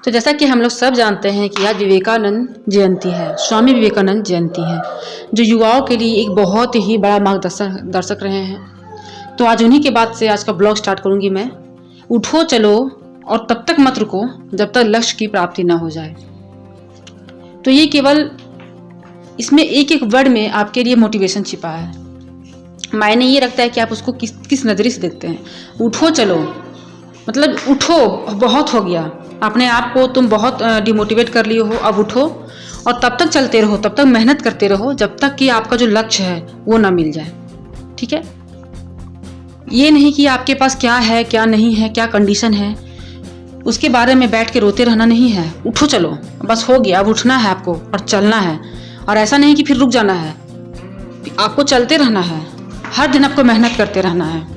तो जैसा कि हम लोग सब जानते हैं कि आज विवेकानंद जयंती है, स्वामी विवेकानंद जयंती है, जो युवाओं के लिए एक बहुत ही बड़ा मार्गदर्शक रहे हैं। तो आज उन्हीं के बाद से आज का ब्लॉग स्टार्ट करूंगी मैं। उठो चलो और तब तक मत रुको जब तक लक्ष्य की प्राप्ति ना हो जाए। तो ये केवल इसमें एक एक वर्ड में आपके लिए मोटिवेशन छिपा है। मायने ये रखता है कि आप उसको किस नज़रिए से देखते हैं। उठो चलो मतलब उठो, बहुत हो गया, अपने आप को तुम बहुत डिमोटिवेट कर लिए हो, अब उठो और तब तक चलते रहो, तब तक मेहनत करते रहो जब तक कि आपका जो लक्ष्य है वो ना मिल जाए। ठीक है, ये नहीं कि आपके पास क्या है क्या नहीं है, क्या कंडीशन है, उसके बारे में बैठ के रोते रहना नहीं है। उठो चलो, बस हो गया, अब उठना है आपको और चलना है। और ऐसा नहीं कि फिर रुक जाना है, आपको चलते रहना है, हर दिन आपको मेहनत करते रहना है।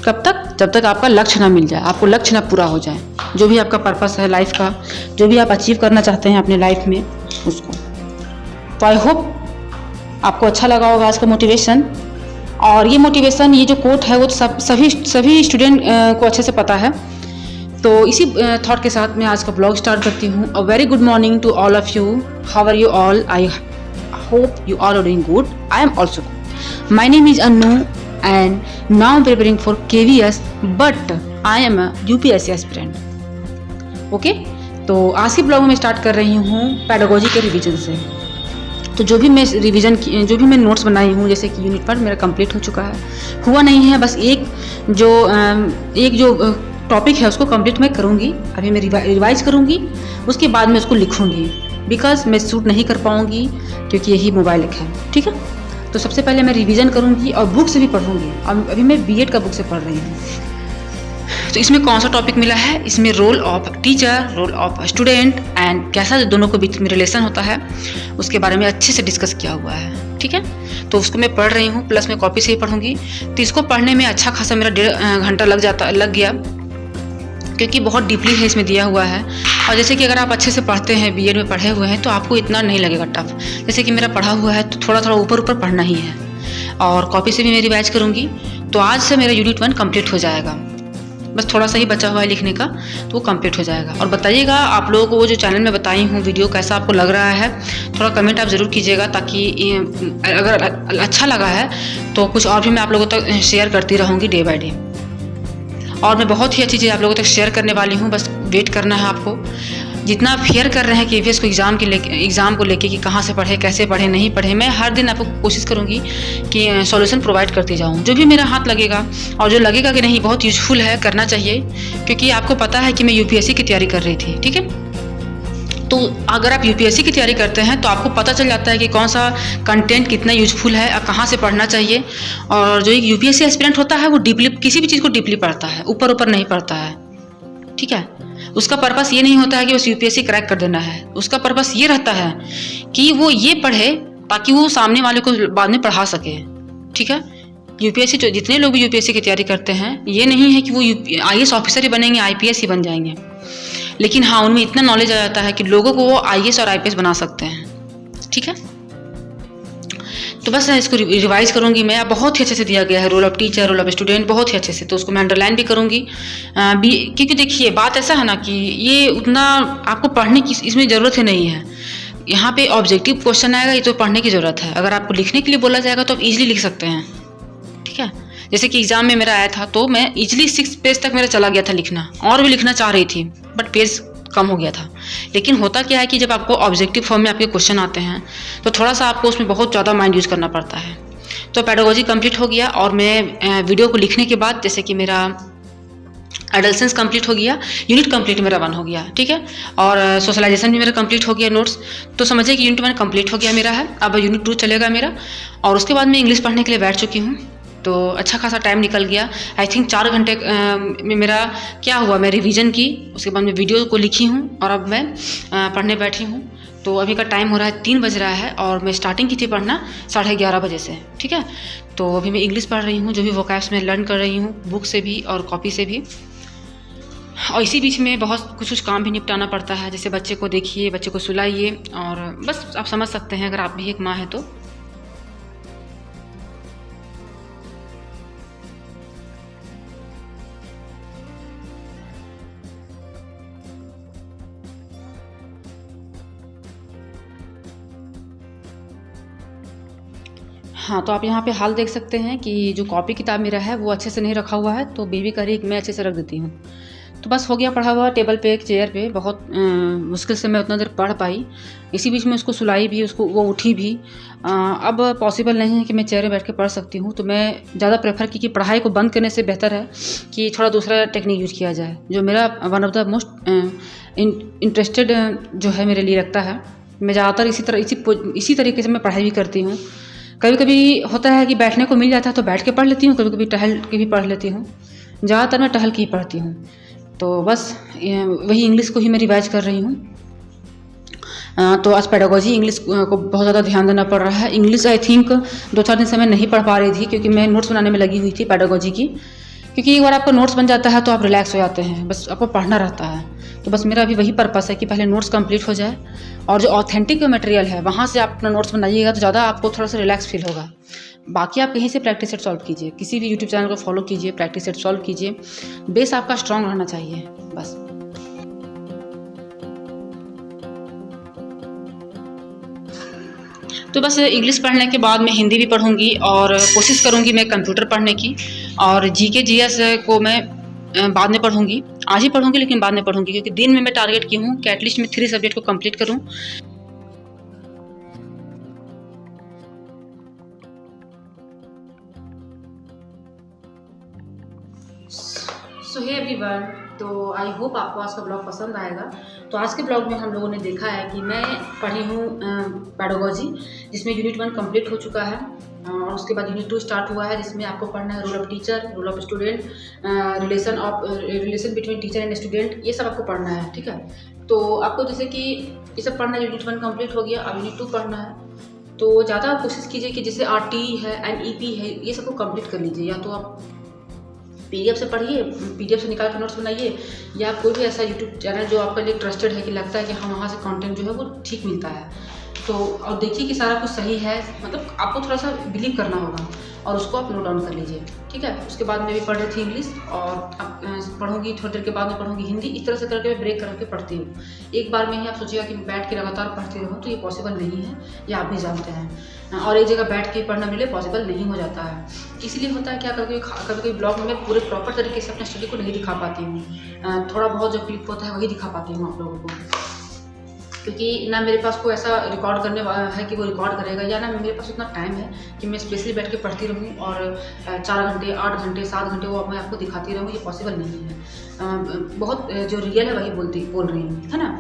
कब तक? जब तक आपका लक्ष्य ना मिल जाए, आपको लक्ष्य ना पूरा हो जाए, जो भी आपका पर्पस है लाइफ का, जो भी आप अचीव करना चाहते हैं अपने लाइफ में उसको। तो आई होप आपको अच्छा लगा होगा आज का मोटिवेशन। और ये मोटिवेशन, ये जो कोट है वो सभी स्टूडेंट को अच्छे से पता है। तो इसी थॉट के साथ मैं आज का ब्लॉग स्टार्ट करती हूँ। A very good morning to all of you. How are you all? I hope you all are doing good. I am also good. My name is Annu and now I'm preparing for KVS, but I am a UPSC aspirant. Okay? तो आज के blog में start कर रही हूँ pedagogy के revision से। तो जो भी मैं नोट्स बनाई हूँ, जैसे कि यूनिट 1 मेरा कंप्लीट हो चुका है, हुआ नहीं है, बस एक जो टॉपिक है उसको कंप्लीट मैं करूँगी। अभी मैं रिवाइज करूँगी, उसके बाद मैं उसको लिखूँगी, बिकॉज मैं शूट नहीं कर पाऊँगी क्योंकि यही मोबाइल एक है। ठीक है, तो सबसे पहले मैं रिवीजन करूँगी और बुक से भी पढ़ूँगी। अभी मैं बीएड का बुक से पढ़ रही हूँ। तो इसमें कौन सा टॉपिक मिला है? इसमें role of teacher, role of student and कैसा दोनों के बीच में रिलेशन होता है उसके बारे में अच्छे से डिस्कस किया हुआ है। ठीक है, तो उसको मैं पढ़ रही हूँ, प्लस मैं कॉपी से ही पढ़ूँगी। तो इसको पढ़ने में अच्छा खासा मेरा 1.5 घंटा लग गया, क्योंकि बहुत डीपली है इसमें दिया हुआ है। और जैसे कि अगर आप अच्छे से पढ़ते हैं, बीएड में पढ़े हुए हैं, तो आपको इतना नहीं लगेगा टफ। जैसे कि मेरा पढ़ा हुआ है तो थोड़ा थोड़ा ऊपर पढ़ना ही है। और कॉपी से भी मैं रिवाइज करूँगी। तो आज से मेरा यूनिट 1 कंप्लीट हो जाएगा, बस थोड़ा सा ही बचा हुआ है लिखने का, तो वो कंप्लीट हो जाएगा। और बताइएगा आप लोगों को वो जो चैनल में बताई हूँ वीडियो कैसा आपको लग रहा है, थोड़ा कमेंट आप ज़रूर कीजिएगा, ताकि अगर अच्छा लगा है तो कुछ और भी मैं आप लोगों तक शेयर करती रहूँगी डे बाय डे। और मैं बहुत ही अच्छी चीज़ आप लोगों तक शेयर करने वाली हूँ, बस वेट करना है आपको। जितना आप फेयर कर रहे हैं केवीएस को एग्ज़ाम को लेके कि कहाँ से पढ़े, कैसे पढ़े, नहीं पढ़े, मैं हर दिन आपको कोशिश करूँगी कि सॉल्यूशन प्रोवाइड करती जाऊँ, जो भी मेरा हाथ लगेगा। और जो लगेगा कि नहीं बहुत यूजफुल है, करना चाहिए, क्योंकि आपको पता है कि मैं यूपीएससी की तैयारी कर रही थी। ठीक है, तो अगर आप यूपीएससी की तैयारी करते हैं तो आपको पता चल जाता है कि कौन सा कंटेंट कितना यूजफुल है और कहाँ से पढ़ना चाहिए। और जो एक यूपीएससी एस्पिरेंट होता है वो डीपली किसी भी चीज़ को डीपली पढ़ता है, ऊपर नहीं पढ़ता है। ठीक है, उसका पर्पस ये नहीं होता है कि बस यूपीएससी क्रैक कर देना है, उसका पर्पस ये रहता है कि वो ये पढ़े ताकि वो सामने वाले को बाद में पढ़ा सके। ठीक है, यूपीएससी जितने लोग भी यूपीएससी की तैयारी करते हैं, ये नहीं है कि वो आईएएस ऑफिसर ही बनेंगे, आईपीएस ही बन जाएंगे, लेकिन हाँ उनमें इतना नॉलेज आ जाता है कि लोगों को वो आईएएस और आईपीएस बना सकते हैं। ठीक है, तो बस मैं इसको रिवाइज करूंगी मैं। बहुत ही अच्छे से दिया गया है role of teacher, role of student, बहुत ही अच्छे से, तो उसको मैं अंडरलाइन भी करूंगी। क्योंकि देखिए बात ऐसा है ना कि ये उतना आपको पढ़ने की इसमें ज़रूरत ही नहीं है। यहाँ पे ऑब्जेक्टिव क्वेश्चन आएगा, ये तो पढ़ने की ज़रूरत है। अगर आपको लिखने के लिए बोला जाएगा तो आप ईजिली लिख सकते हैं। ठीक है, जैसे कि एग्ज़ाम में मेरा आया था तो मैं इजीली 6 पेज तक मेरा चला गया था लिखना, और भी लिखना चाह रही थी बट पेज कम हो गया था। लेकिन होता क्या है कि जब आपको ऑब्जेक्टिव फॉर्म में आपके क्वेश्चन आते हैं तो थोड़ा सा आपको उसमें बहुत ज़्यादा माइंड यूज़ करना पड़ता है। तो पेडागोजी कंप्लीट हो गया, और मैं वीडियो को लिखने के बाद जैसे कि मेरा एडल्सेंस कंप्लीट हो गया, यूनिट कंप्लीट मेरा 1 हो गया। ठीक है, और सोशलाइजेशन भी मेरा कंप्लीट हो गया नोट्स। तो समझिए कि यूनिट 1 कंप्लीट हो गया मेरा है, अब यूनिट 2 चलेगा मेरा। और उसके बाद मैं इंग्लिश पढ़ने के लिए बैठ चुकी हूँ। तो अच्छा खासा टाइम निकल गया, आई थिंक 4 घंटे में मेरा क्या हुआ, मैं रिवीजन की, उसके बाद मैं वीडियो को लिखी हूँ और अब मैं पढ़ने बैठी हूँ। तो अभी का टाइम हो रहा है 3 बज रहा है, और मैं स्टार्टिंग की थी पढ़ना 11:30 बजे से। ठीक है, तो अभी मैं इंग्लिश पढ़ रही हूँ, जो भी वोकैब्स में लर्न कर रही हूँ, बुक से भी और कॉपी से भी। और इसी बीच में बहुत कुछ काम भी निपटाना पड़ता है, जैसे बच्चे को देखिए, बच्चे को सुलाइए, और बस आप समझ सकते हैं अगर आप भी एक माँ है तो। हाँ, तो आप यहाँ पे हाल देख सकते हैं कि जो कॉपी किताब मेरा है वो अच्छे से नहीं रखा हुआ है, तो बेबी कह रही है कि मैं अच्छे से रख देती हूँ। तो बस हो गया पढ़ा हुआ टेबल पे, एक चेयर पे। बहुत मुश्किल से मैं उतना देर पढ़ पाई। इसी बीच में उसको सुलाई भी, उसको वो उठी भी। अब पॉसिबल नहीं है कि मैं चेयर में बैठ के पढ़ सकती हूँ, तो मैं ज़्यादा प्रेफर की कि पढ़ाई को बंद करने से बेहतर है कि थोड़ा दूसरा टेक्निक यूज किया जाए, जो मेरा one of the most interested जो है मेरे लिए रखता है। मैं ज़्यादातर इसी तरीके से मैं पढ़ाई भी करती हूँ। कभी कभी होता है कि बैठने को मिल जाता है तो बैठ के पढ़ लेती हूँ, कभी कभी टहल के भी पढ़ लेती हूँ। ज़्यादातर मैं टहल के ही पढ़ती हूँ। तो बस वही इंग्लिश को ही मैं रिवाइज कर रही हूँ। तो आज पेडागोजी इंग्लिश को बहुत ज़्यादा ध्यान देना पड़ रहा है। इंग्लिश आई थिंक 2-4 दिन से मैं नहीं पढ़ पा रही थी, क्योंकि मैं नोट्स बनाने में लगी हुई थी पेडागोजी की। क्योंकि एक बार आपका नोट्स बन जाता है तो आप रिलैक्स हो जाते हैं, बस आपको पढ़ना रहता है। तो बस मेरा अभी वही पर्पस है कि पहले नोट्स कंप्लीट हो जाए, और जो ऑथेंटिक मटेरियल है वहाँ से आप अपना नोट्स बनाइएगा तो ज़्यादा आपको थोड़ा सा रिलैक्स फील होगा। बाकी आप कहीं से प्रैक्टिस सेट सॉल्व कीजिए, किसी भी यूट्यूब चैनल को फॉलो कीजिए, प्रैक्टिस सेट सॉल्व कीजिए। बेस आपका स्ट्रांग रहना चाहिए बस। तो बस इंग्लिश पढ़ने के बाद मैं हिंदी भी पढ़ूंगी, और कोशिश करूंगी मैं कंप्यूटर पढ़ने की, और जीके जीएस को मैं बाद में पढ़ूंगी। आज ही पढ़ूंगी लेकिन बाद में पढ़ूंगी, क्योंकि दिन में मैं टारगेट की हूँ कि एटलीस्ट मैं 3 सब्जेक्ट को कंप्लीट करूँ। सो हे एवरीवन, तो आई होप आपको आज का ब्लॉग पसंद आएगा। तो आज के ब्लॉग में हम लोगों ने देखा है कि मैं पढ़ी हूँ पेडागोजी, जिसमें यूनिट 1 कंप्लीट हो चुका है, और उसके बाद यूनिट 2 स्टार्ट हुआ है, जिसमें आपको पढ़ना है role of teacher, role of student, relation between teacher and student, ये सब आपको पढ़ना है। ठीक है, तो आपको जैसे कि ये सब पढ़ना है। यूनिट 1 कंप्लीट हो गया, अब यूनिट 2 पढ़ना है। तो ज़्यादा कोशिश कीजिए कि जैसे RT है, NEP है, ये सबको कंप्लीट कर लीजिए। या तो आप PDF से पढ़िए, PDF से निकाल कर नोट्स बनाइए, या कोई भी ऐसा यूट्यूब चैनल जो आपके लिए ट्रस्टेड है, कि लगता है कि हाँ वहाँ से कंटेंट जो है वो ठीक मिलता है, तो और देखिए कि सारा कुछ सही है। मतलब आपको थोड़ा सा बिलीव करना होगा, और उसको आप नोट डाउन कर लीजिए। ठीक है, उसके बाद मैं भी पढ़ रही थी इंग्लिश, और अब पढ़ूंगी थोड़ी देर के बाद में पढ़ूंगी हिंदी। इस तरह से करके मैं ब्रेक करके पढ़ती हूँ। एक बार में ही आप सोचिएगा कि बैठ के लगातार पढ़ती रहूँ, तो ये पॉसिबल नहीं है, ये आप भी जानते हैं। और एक जगह बैठ के पढ़ना मेरे लिए पॉसिबल नहीं हो जाता है। इसलिए होता है क्या, कभी ब्लॉग में मैं पूरे प्रॉपर तरीके से अपने स्टडी को नहीं दिखा पाती हूँ। थोड़ा बहुत जो क्लिप होता है वही दिखा पाती हूँ आप लोगों को, क्योंकि ना मेरे पास कोई ऐसा रिकॉर्ड करने वाला है कि वो रिकॉर्ड करेगा, या ना मेरे पास उतना टाइम है कि मैं स्पेशली बैठ के पढ़ती रहूँ और 4 घंटे, 8 घंटे, 7 घंटे वो मैं आपको दिखाती रहूँ। ये पॉसिबल नहीं है। बहुत जो रियल है वही बोल रही हूँ, है ना।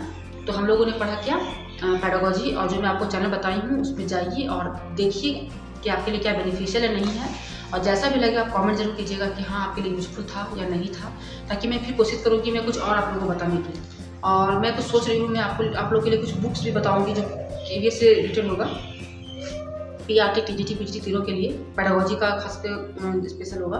तो हम लोगों ने पढ़ा क्या, पेडागोजी, और जो मैं आपको चैनल बताई हूँ उसमें जाइए और देखिए कि आपके लिए क्या बेनिफिशियल है, नहीं है। और जैसा भी लगे आप कमेंट जरूर कीजिएगा कि हाँ आपके लिए यूजफुल था या नहीं था, ताकि मैं फिर कोशिश करूँ कि मैं कुछ और आप लोगों को बताने की। और मैं कुछ सोच रही हूँ, मैं आप लोगों के लिए कुछ बुक्स भी बताऊँगी जो KVS से रिलेटेड होगा, PRT, TGT, PGT तीनों के लिए। पेडागोजी का खास कर स्पेशल होगा,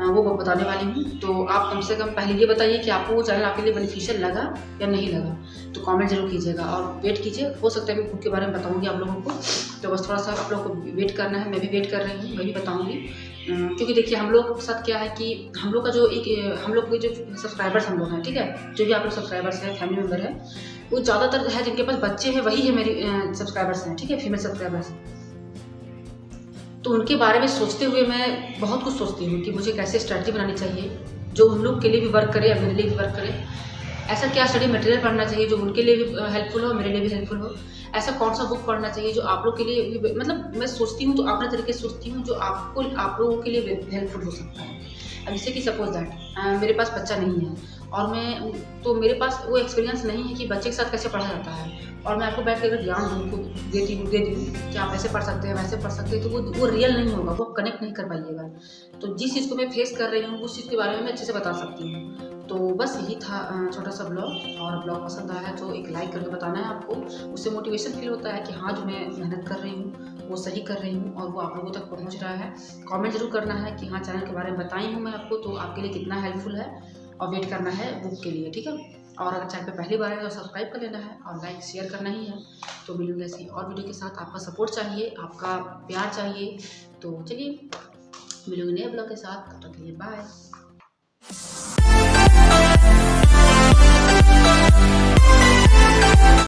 वो बताने वाली हूँ। तो आप कम से कम पहले ये बताइए कि आपको वो चैनल आपके लिए बेनिफिशियल लगा या नहीं लगा, तो कमेंट जरूर कीजिएगा। और वेट कीजिए, हो सकता है मैं बुक के बारे में बताऊँगी आप लोगों को, तो बस थोड़ा सा आप लोगों को वेट करना है। मैं भी वेट कर रही हूँ, मैं भी बताऊँगी। क्योंकि देखिए हम लोग के साथ क्या है कि हम लोग का जो हम लोग के जो सब्सक्राइबर्स हम लोग हैं, ठीक है, जो भी आप लोग सब्सक्राइबर्स हैं, फैमिली मेम्बर है, वो ज़्यादातर है जिनके पास बच्चे हैं, वही है मेरी सब्सक्राइबर्स हैं, ठीक है, फीमेल सब्सक्राइबर्स। तो उनके बारे में सोचते हुए मैं बहुत कुछ सोचती हूँ कि मुझे कैसे स्ट्रैटेजी बनानी चाहिए जो उन लोग के लिए भी वर्क करे या मेरे लिए भी वर्क करे। ऐसा क्या स्टडी मटेरियल पढ़ना चाहिए जो उनके लिए भी हेल्पफुल हो, मेरे लिए भी हेल्पफुल हो। ऐसा कौन सा बुक पढ़ना चाहिए जो आप लोग के लिए भी, मतलब मैं सोचती हूँ तो अपने तरीके से सोचती हूँ जो आप लोगों के लिए हेल्पफुल हो सकता है। अब जैसे कि सपोज दैट मेरे पास बच्चा नहीं है, और मेरे पास वो एक्सपीरियंस नहीं है कि बच्चे के साथ कैसे पढ़ा जाता है, और मैं आपको बैठ के अगर ज्ञान दूँ दे दूँ कि आप ऐसे पढ़ सकते हैं, वैसे पढ़ सकते हैं, तो वो रियल नहीं होगा, वो कनेक्ट नहीं कर पाइएगा। तो जिस चीज़ को मैं फेस कर रही हूँ उस चीज़ के बारे में मैं अच्छे से बता सकती हूँ। तो बस यही था छोटा सा ब्लॉग, और ब्लॉग पसंद आया है तो एक लाइक करके बताना है आपको। उससे मोटिवेशन फील होता है कि हाँ जो मैं मेहनत कर रही हूँ वो सही कर रही हूँ और वो आप लोगों तक पहुँच रहा है। कमेंट जरूर करना है कि हाँ चैनल के बारे में बताई हूँ मैं आपको तो आपके लिए कितना हेल्पफुल है, और वेट करना है बुक के लिए, ठीक है। और अगर चैनल पे पहली बार है तो सब्सक्राइब कर लेना है और लाइक शेयर करना ही है। तो मिलूंगी ऐसी और वीडियो के साथ। आपका सपोर्ट चाहिए, आपका प्यार चाहिए। तो चलिए मिलूंगी नए ब्लॉग के साथ, तब तक के लिए बाय।